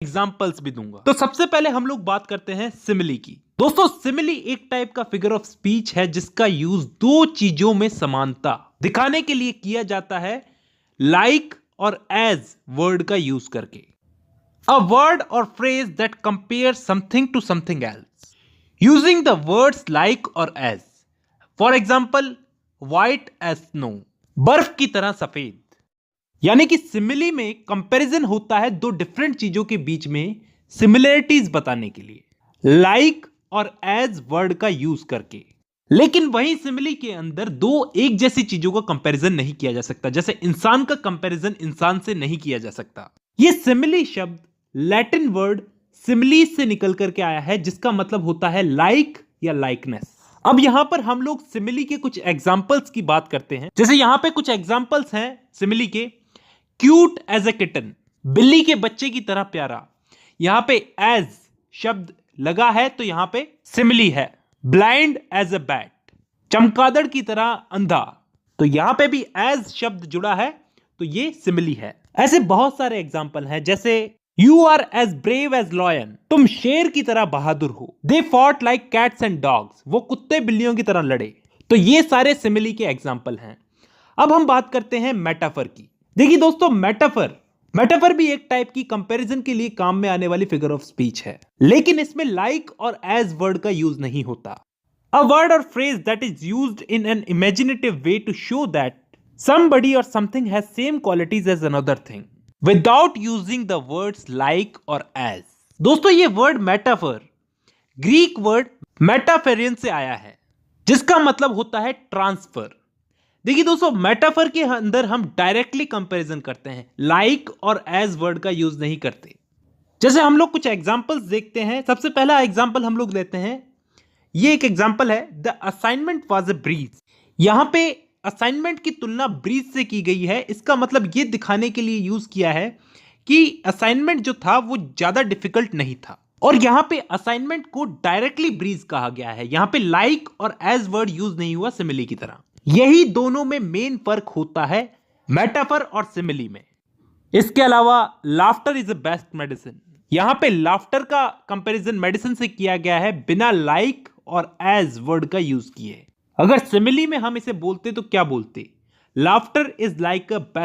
Examples भी दूंगा। तो सबसे पहले हम लोग बात करते हैं सिमिली की। दोस्तों सिमिली एक टाइप का फिगर ऑफ स्पीच है जिसका यूज दो चीजों में समानता दिखाने के लिए किया जाता है, लाइक और एज वर्ड का यूज करके। A word or phrase that compare something to something else using the words like or as. For example white as snow, बर्फ की तरह सफेद। यानी कि सिमिली में कंपैरिजन होता है दो डिफरेंट चीजों के बीच में सिमिलरिटीज बताने के लिए, लाइक और एज वर्ड का यूज करके। लेकिन वही सिमिली के अंदर दो एक जैसी चीजों का कंपैरिजन नहीं किया जा सकता, जैसे इंसान का कंपैरिजन इंसान से नहीं किया जा सकता। यह सिमिली शब्द लैटिन वर्ड सिमिलीस से निकल करके आया है जिसका मतलब होता है लाइक या लाइकनेस। अब यहां पर हम लोग सिमिली के कुछ एग्जांपल्स की बात करते हैं। जैसे यहां पे कुछ एग्जांपल्स हैं सिमिली के। क्यूट एज ए किटन, बिल्ली के बच्चे की तरह प्यारा। यहां पे एज शब्द लगा है तो यहां पे सिमिली है। ब्लाइंड एज ए बैट, चमगादड़ की तरह अंधा, तो यहां पे भी एज शब्द जुड़ा है तो ये सिमिली है। ऐसे बहुत सारे एग्जांपल हैं, जैसे you are as brave as lion, तुम शेर की तरह बहादुर हो। They fought like cats and dogs, वो कुत्ते बिल्लियों की तरह लड़े। तो ये सारे सिमिली के एग्जांपल हैं। अब हम बात करते हैं मेटाफर की। देखिए दोस्तों, मेटाफर भी एक टाइप की कंपैरिजन के लिए काम में आने वाली फिगर ऑफ स्पीच है, लेकिन इसमें लाइक और एज वर्ड का यूज नहीं होता। A word or phrase that is used in an imaginative way to show that somebody or something has same qualities as another thing without using the words like और as। दोस्तों ये word metaphor Greek word मेटाफेरियन से आया है जिसका मतलब होता है ट्रांसफर। देखिए दोस्तों, मेटाफर के अंदर हम डायरेक्टली कंपैरिजन करते हैं, लाइक और एज वर्ड का यूज नहीं करते। जैसे हम लोग कुछ एग्जांपल्स देखते हैं। सबसे पहला एग्जांपल हम लोग लेते हैं, ये एक एग्जांपल है, the assignment was a breeze. यहां पे असाइनमेंट की तुलना ब्रीज से की गई है। इसका मतलब यह दिखाने के लिए यूज किया है कि असाइनमेंट जो था वो ज्यादा डिफिकल्ट नहीं था। और यहां पे असाइनमेंट को डायरेक्टली ब्रीज कहा गया है, यहां पे like or as word use नहीं हुआ सिमिली की तरह। यही दोनों में मेन फर्क होता है मेटाफर और सिमिली में। इसके अलावा laughter is the best medicine, यहां पे लाफ्टर का कंपैरिजन मेडिसिन से किया गया है बिना लाइक और एज वर्ड का यूज किए। अगर सिमिली में हम इसे बोलते तो क्या बोलते? Laughter is like a